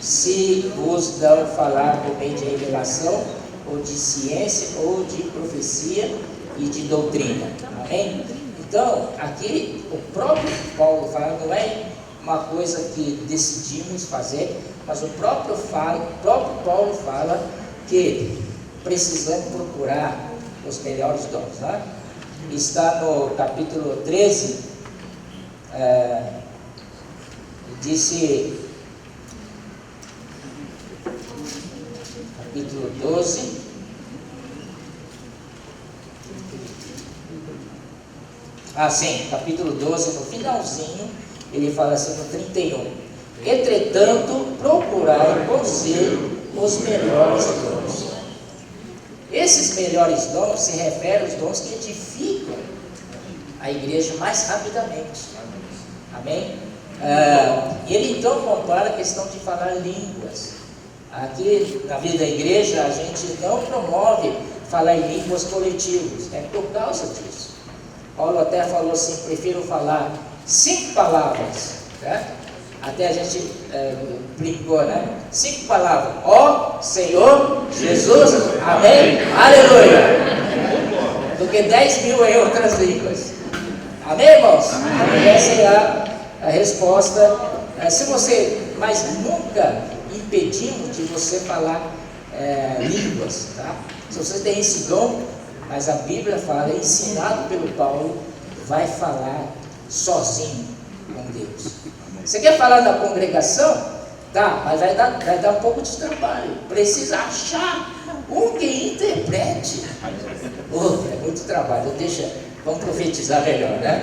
Se vos não falar por meio de revelação, ou de ciência, ou de profecia e de doutrina. Amém? Então, aqui o próprio Paulo fala, não é uma coisa que decidimos fazer, mas o próprio Paulo fala que precisamos procurar os melhores dons. Né? Está no capítulo 13, disse, capítulo 12, sim, capítulo 12, no finalzinho, ele fala assim no 31, entretanto, procurai por ser os melhores dons. Esses melhores dons se referem aos dons que edificam a igreja mais rapidamente. Amém? Ele então compara a questão de falar línguas. Aqui na vida da igreja a gente não promove falar em línguas coletivas, é por causa disso. Paulo até falou assim, prefiro falar 5 palavras, né? Até a gente brincou, né? 5 palavras, ó Senhor Jesus, amém, aleluia, do que 10 mil em outras línguas. Amém, irmãos? Amém. Essa é a resposta. Se você, mas nunca impedimos de você falar línguas, tá? Se você tem esse dom, mas a Bíblia fala, ensinado pelo Paulo, vai falar sozinho com Deus. Você quer falar da congregação? Tá, mas vai dar um pouco de trabalho. Precisa achar um que interprete. É muito trabalho. Vamos profetizar melhor, né?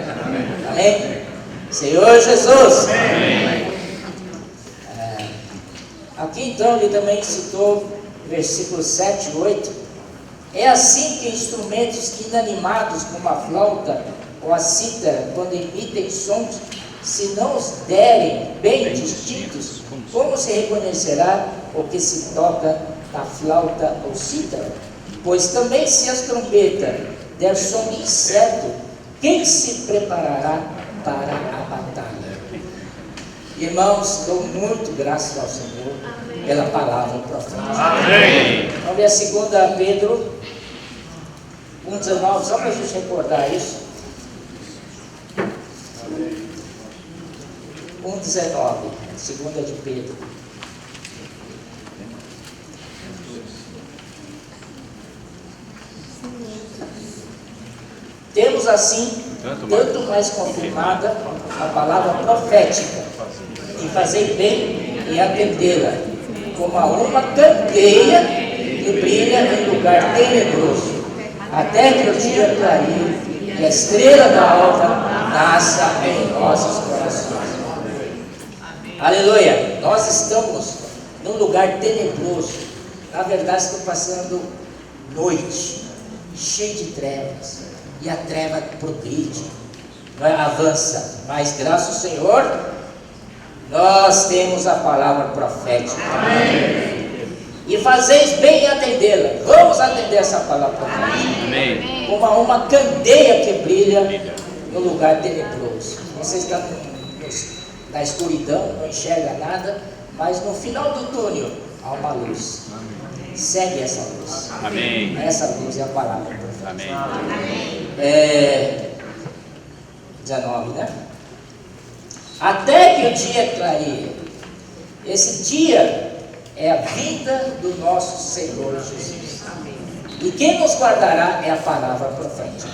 Amém? Senhor Jesus. Amém. Aqui então ele também citou versículos 7 e 8. É assim que instrumentos inanimados como a flauta ou a cítara, quando emitem sons, se não os derem bem distintos, como se reconhecerá o que se toca na flauta ou cítara? Pois também se as trombetas der som incerto, quem se preparará para a batalha? Irmãos, dou muito graças ao Senhor pela palavra profética. Amém. Vamos ver a 2 Pedro 1,19, só para a gente recordar isso. 1,19, 2 de Pedro. Temos assim, tanto mais confirmada a palavra profética, e fazer bem e atendê-la, como a uma candeia que brilha em lugar tenebroso, até que o dia clareie e a estrela da alva nasça em nossos corações. Aleluia! Nós estamos num lugar tenebroso. Na verdade, estamos passando noite, cheio de trevas, e a treva progride, avança. Mas graças ao Senhor, nós temos a palavra profética. Amém. E fazeis bem em atendê-la. Vamos atender essa palavra profética. Amém. Como uma candeia que brilha no lugar tenebroso. Você está na escuridão, não enxerga nada, mas no final do túnel há uma luz. Segue essa luz. Amém. Essa luz é a palavra profética. Amém. 19, né? Até que o dia clareie. Esse dia é a vinda do nosso Senhor Jesus. E quem nos guardará é a palavra profética.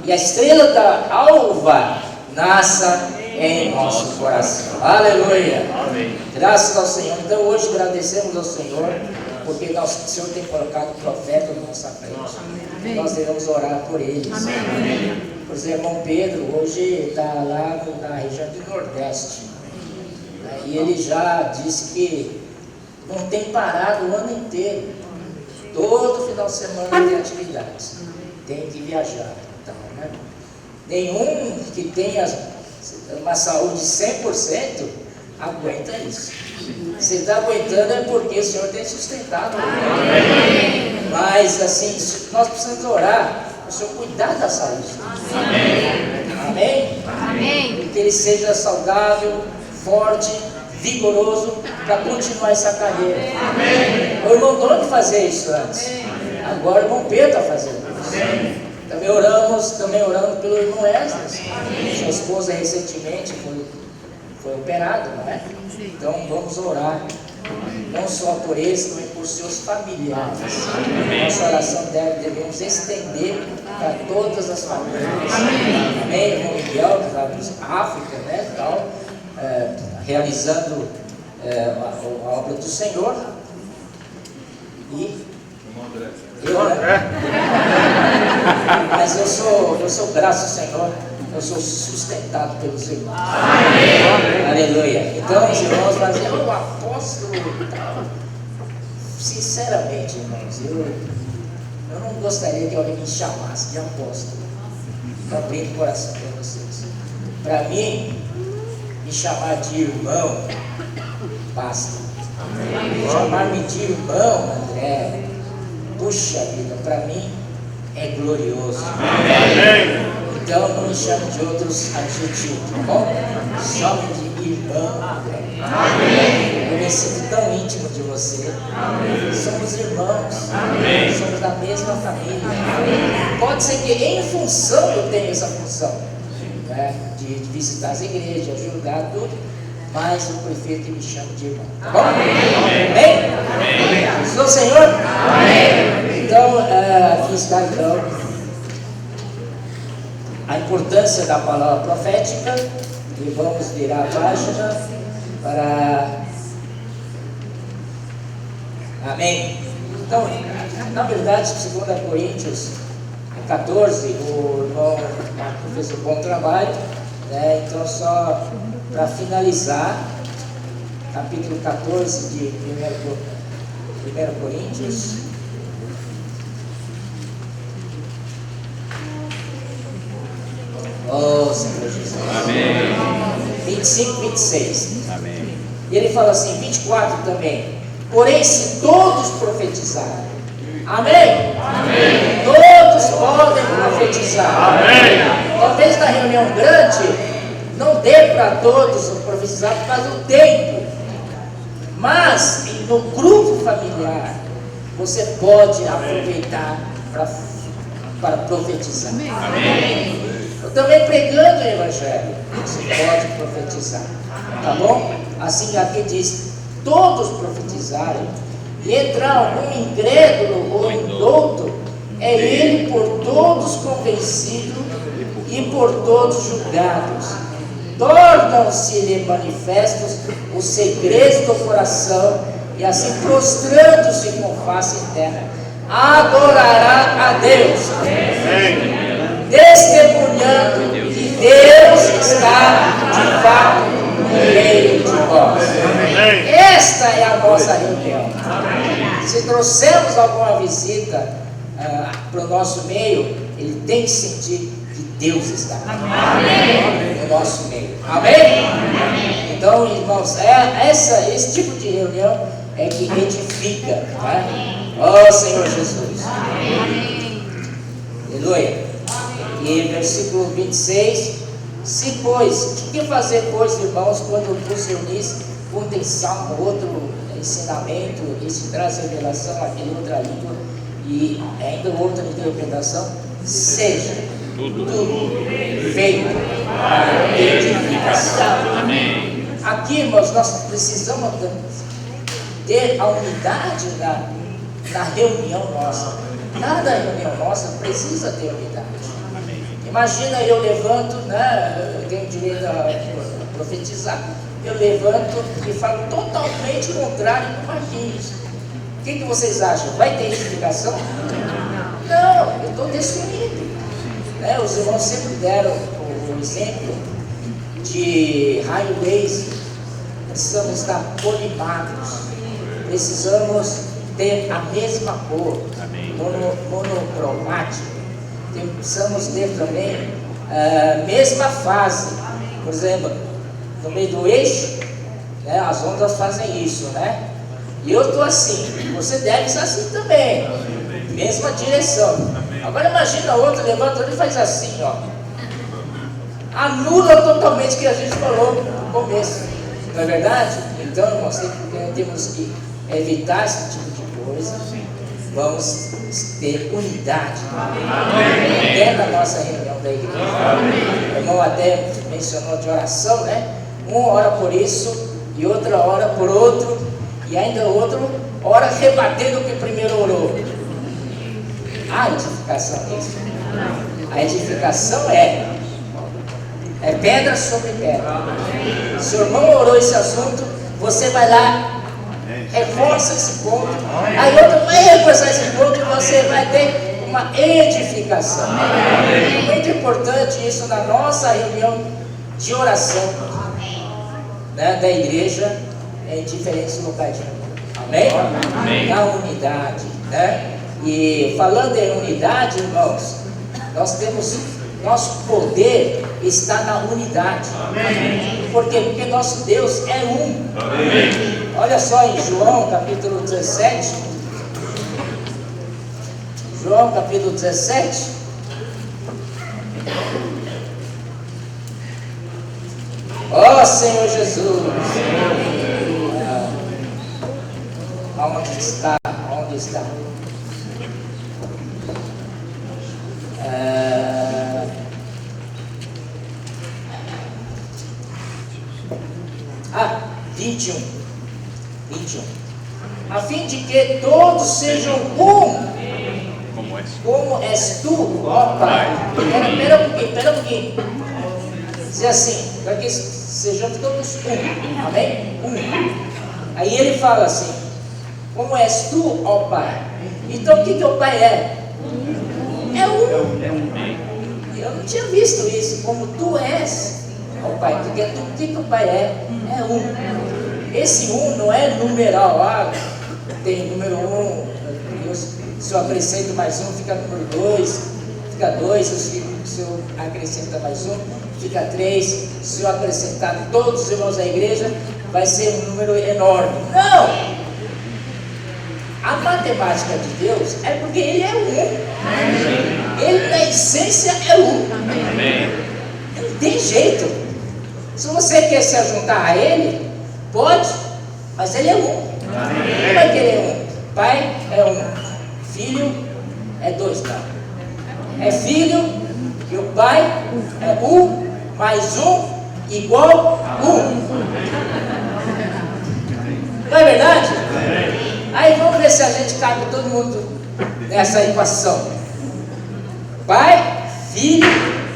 E a estrela da alva nasça em nosso coração. Aleluia. Amém. Graças ao Senhor. Então hoje agradecemos ao Senhor, porque o Senhor tem colocado o profeta na nossa frente. Nós devemos orar por eles. Amém. Por exemplo, irmão Pedro hoje está lá na região do Nordeste. E ele já disse que não tem parado o ano inteiro. Todo final de semana tem atividades. Tem que viajar. Então, né? Nenhum que tenha uma saúde 100% aguenta isso. Se está aguentando é porque o Senhor tem sustentado. Mas assim, nós precisamos orar para o Senhor cuidar da saúde. Amém? Amém. Que ele seja saudável, forte, vigoroso para continuar essa carreira. O irmão Doni fazia isso antes. Agora o irmão Pedro está fazendo isso. Também orando pelo irmão Esdras. Sua esposa recentemente foi operado, não é? Então vamos orar, não só por eles, mas por seus familiares. Nossa oração devemos estender para todas as famílias. Amém? Irmão Miguel, que está na África, né? Então, realizando a obra do Senhor. E eu, né? Mas eu sou graças ao Senhor, eu sou sustentado pelos irmãos. Amém. Aleluia. Então os irmãos vão dizer, o apóstolo tal. Sinceramente, irmãos, eu não gostaria que alguém me chamasse de apóstolo. Eu abri o coração para vocês. Para mim, me chamar de irmão, basta. Chamar-me de irmão, André, puxa vida, para mim é glorioso. Amém. Então não me chame de outros adjetivos, tá bom? Chame de irmão André. Amém. Eu me sinto tão íntimo de você. Amém. Somos irmãos. Amém. Somos da mesma família. Amém. Pode ser que em função eu tenha essa função, né? De visitar as igrejas, ajudar tudo, mas eu prefiro que me chame de irmão, tá bom? Amém? Amém? Estou, Senhor? Amém. Então, aqui está então a importância da palavra profética, e vamos virar a página para... Amém? Então, na verdade, 2 Coríntios 14, o irmão Marco fez um bom trabalho, né? Então, só para finalizar, capítulo 14 de 1 Coríntios. Oh, Senhor Jesus. Amém. 25, 26. Amém. E ele fala assim, 24 também. Porém, se todos profetizarem. Amém? Amém. Todos podem profetizar. Amém. Talvez na reunião grande não dê para todos profetizar por causa do tempo. Mas no grupo familiar você pode aproveitar para profetizar. Amém. Também pregando o Evangelho, você pode profetizar, tá bom? Assim aqui diz, todos profetizarem, e entrar algum incrédulo ou indouto, é ele por todos convencido e por todos julgados. Tornam-se-lhe manifestos os segredos do coração, e assim prostrando-se com face em terra, adorará a Deus. Amém. Testemunhando que Deus está de fato no meio de nós. Esta é a nossa reunião. Se trouxermos alguma visita para o nosso meio, ele tem que sentir que Deus está no nosso meio. Amém? Então, irmãos, esse tipo de reunião é que edifica. Né? Oh, Senhor Jesus. Aleluia. E versículo 26, que fazer, pois, irmãos, quando vos reunis, um tem salmo, outro ensinamento, esse traz revelação, aquele outra língua, e ainda outra interpretação, seja tudo feito para edificação. Amém. Aqui, irmãos, nós precisamos ter a unidade na reunião nossa. Cada reunião nossa precisa ter unidade. Imagina, eu levanto, né? Eu tenho direito a profetizar. Eu levanto e falo totalmente contrário do Marquinhos. O que vocês acham? Vai ter edificação? Não, eu estou destruindo. Né? Os irmãos sempre deram o exemplo de raio laser. Precisamos estar polimáticos. Precisamos ter a mesma cor, monocromática. Precisamos ter também a mesma fase. Por exemplo, no meio do eixo, né, as ondas fazem isso, né? E eu estou assim, você deve estar assim também, mesma direção. Agora imagina outro, levanta e faz assim, ó. Anula totalmente o que a gente falou no começo, não é verdade? Então, irmãos, temos que evitar esse tipo de coisa. Vamos ter unidade até na nossa reunião da igreja. O irmão até mencionou de oração, né? Um ora por isso e outra ora por outro, e ainda outro ora rebatendo o que primeiro orou. A edificação é isso. A edificação é pedra sobre pedra. Se o irmão orou esse assunto, você vai lá, reforça esse ponto, aí outro vai reforçar esse ponto e você vai ter uma edificação. É muito importante isso na nossa reunião de oração, né, da igreja em diferentes locais de reunião. Amém? Amém. Na unidade, né? E falando em unidade, irmãos, nós temos, nosso poder está na unidade. Amém. Por quê? Porque nosso Deus é um. Amém. Olha só em João capítulo 17. João capítulo 17. Ó Senhor Jesus. Onde está? Onde está? Ah, 21. A fim de que todos sejam um, como és tu, ó Pai. Espera um pouquinho. Diz assim, para que sejamos todos um. Amém? Um. Aí ele fala assim, como és tu, ó Pai. Então o que o Pai é? É um. Eu não tinha visto isso, como tu és, ó Pai. Porque o que o Pai é? É um. Esse um não é numeral, tem número 1, se eu acrescento mais um, fica número 2, fica 2, se eu acrescento mais um, fica 3, se eu acrescentar todos os irmãos da igreja, vai ser um número enorme. Não! A matemática de Deus é porque Ele é um. Ele, na essência, é um. Não tem jeito. Se você quer se juntar a Ele, pode, mas Ele é um. Como é que Ele é um? Pai é um. Filho é 2, não. É filho e o Pai é 1 mais 1 igual 1. Não é verdade? Aí vamos ver se a gente cabe todo mundo nessa equação. Pai, Filho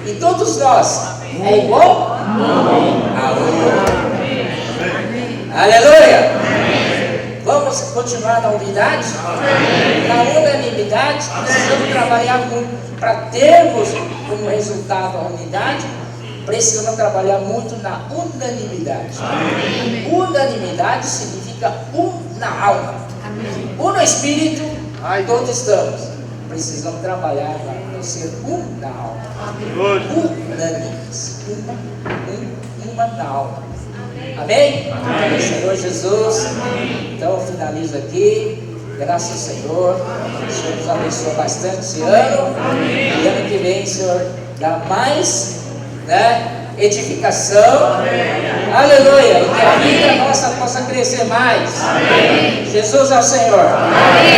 e todos nós é igual a 1. Aleluia! Vamos continuar na unidade? Na unanimidade, precisamos trabalhar muito para termos como resultado a unidade. Precisamos trabalhar muito na unanimidade. Unanimidade significa um na alma, um no espírito, todos estamos. Precisamos trabalhar para ser um na alma. Unânimes, uma na alma. Amém? Amém. Senhor Jesus. Então eu finalizo aqui. Graças ao Senhor. O Senhor nos abençoa bastante esse ano. E ano que vem, Senhor, dá mais, né, edificação. Amém. Aleluia. E que a vida nossa possa crescer mais. Amém. Jesus é o Senhor. Amém.